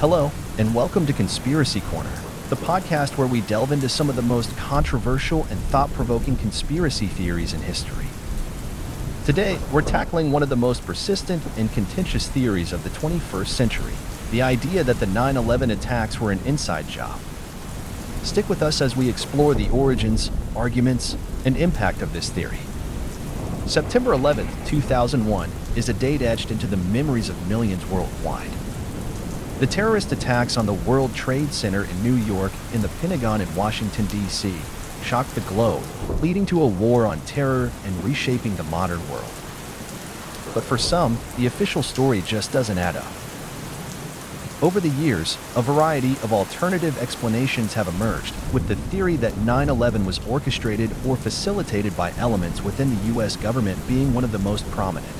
Hello, and welcome to Conspiracy Corner, the podcast where we delve into some of the most controversial and thought-provoking conspiracy theories in history. Today, we're tackling one of the most persistent and contentious theories of the 21st century, the idea that the 9/11 attacks were an inside job. Stick with us as we explore the origins, arguments, and impact of this theory. September 11, 2001 is a date etched into the memories of millions worldwide. The terrorist attacks on the World Trade Center in New York and the Pentagon in Washington, D.C. shocked the globe, leading to a war on terror and reshaping the modern world. But for some, the official story just doesn't add up. Over the years, a variety of alternative explanations have emerged, with the theory that 9/11 was orchestrated or facilitated by elements within the U.S. government being one of the most prominent.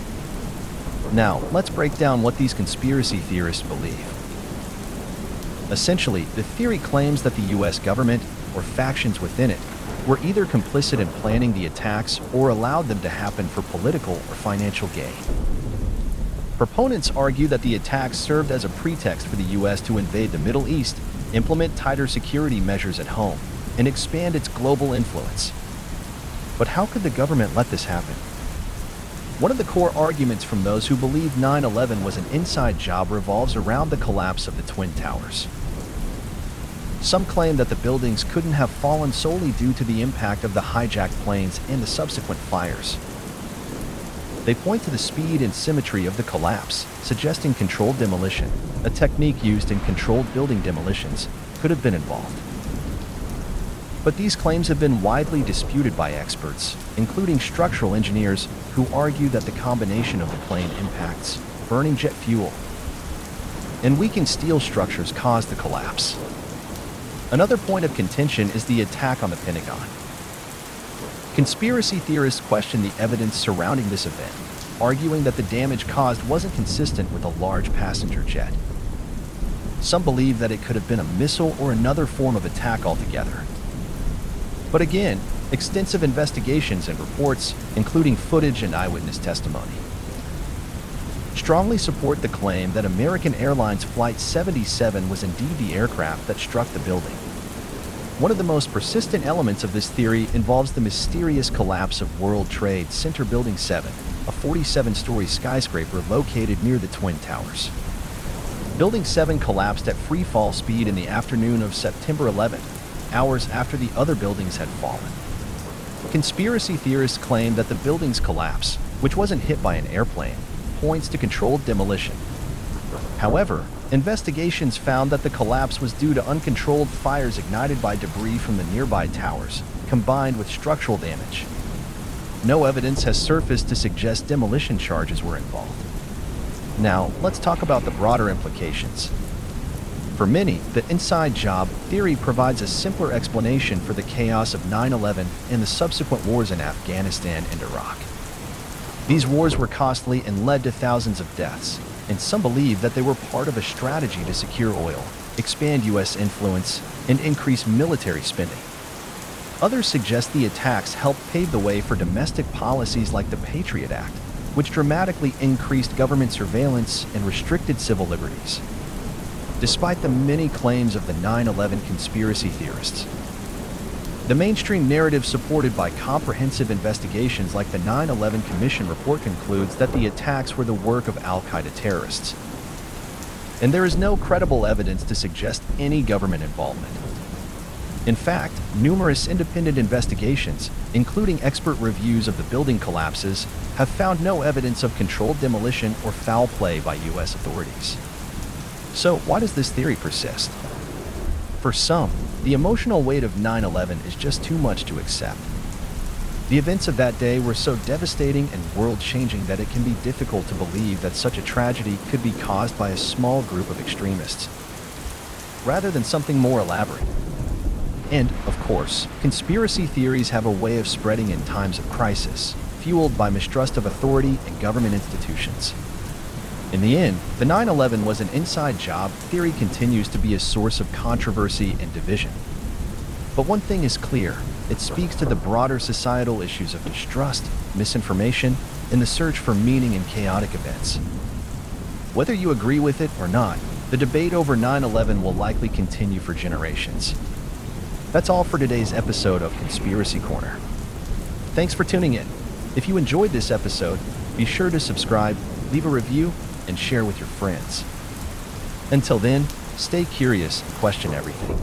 Now, let's break down what these conspiracy theorists believe. Essentially, the theory claims that the U.S. government, or factions within it, were either complicit in planning the attacks or allowed them to happen for political or financial gain. Proponents argue that the attacks served as a pretext for the U.S. to invade the Middle East, implement tighter security measures at home, and expand its global influence. But how could the government let this happen? One of the core arguments from those who believe 9/11 was an inside job revolves around the collapse of the Twin Towers. Some claim that the buildings couldn't have fallen solely due to the impact of the hijacked planes and the subsequent fires. They point to the speed and symmetry of the collapse, suggesting controlled demolition, a technique used in controlled building demolitions, could have been involved. But these claims have been widely disputed by experts, including structural engineers who argue that the combination of the plane impacts, burning jet fuel, and weakened steel structures caused the collapse. Another point of contention is the attack on the Pentagon. Conspiracy theorists question the evidence surrounding this event, arguing that the damage caused wasn't consistent with a large passenger jet. Some believe that it could have been a missile or another form of attack altogether. But again, extensive investigations and reports, including footage and eyewitness testimony, strongly support the claim that American Airlines Flight 77 was indeed the aircraft that struck the building. One of the most persistent elements of this theory involves the mysterious collapse of World Trade Center Building 7, a 47-story skyscraper located near the Twin Towers. Building 7 collapsed at free fall speed in the afternoon of September 11, hours after the other buildings had fallen. Conspiracy theorists claim that the building's collapse, which wasn't hit by an airplane, points to controlled demolition. However, investigations found that the collapse was due to uncontrolled fires ignited by debris from the nearby towers, combined with structural damage. No evidence has surfaced to suggest demolition charges were involved. Now, let's talk about the broader implications. For many, the inside job theory provides a simpler explanation for the chaos of 9/11 and the subsequent wars in Afghanistan and Iraq. These wars were costly and led to thousands of deaths, and some believe that they were part of a strategy to secure oil, expand U.S. influence, and increase military spending. Others suggest the attacks helped pave the way for domestic policies like the Patriot Act, which dramatically increased government surveillance and restricted civil liberties. Despite the many claims of the 9/11 conspiracy theorists, the mainstream narrative supported by comprehensive investigations like the 9/11 Commission report concludes that the attacks were the work of al-Qaeda terrorists. And there is no credible evidence to suggest any government involvement. In fact, numerous independent investigations, including expert reviews of the building collapses, have found no evidence of controlled demolition or foul play by U.S. authorities. So, why does this theory persist? For some, the emotional weight of 9/11 is just too much to accept. The events of that day were so devastating and world-changing that it can be difficult to believe that such a tragedy could be caused by a small group of extremists, rather than something more elaborate. And, of course, conspiracy theories have a way of spreading in times of crisis, fueled by mistrust of authority and government institutions. In the end, the 9/11 was an inside job theory continues to be a source of controversy and division. But one thing is clear, it speaks to the broader societal issues of distrust, misinformation, and the search for meaning in chaotic events. Whether you agree with it or not, The debate over 9/11 will likely continue for generations. That's all for today's episode of Conspiracy Corner. Thanks for tuning in. If you enjoyed this episode, be sure to subscribe, leave a review, and share with your friends. Until then, stay curious and question everything.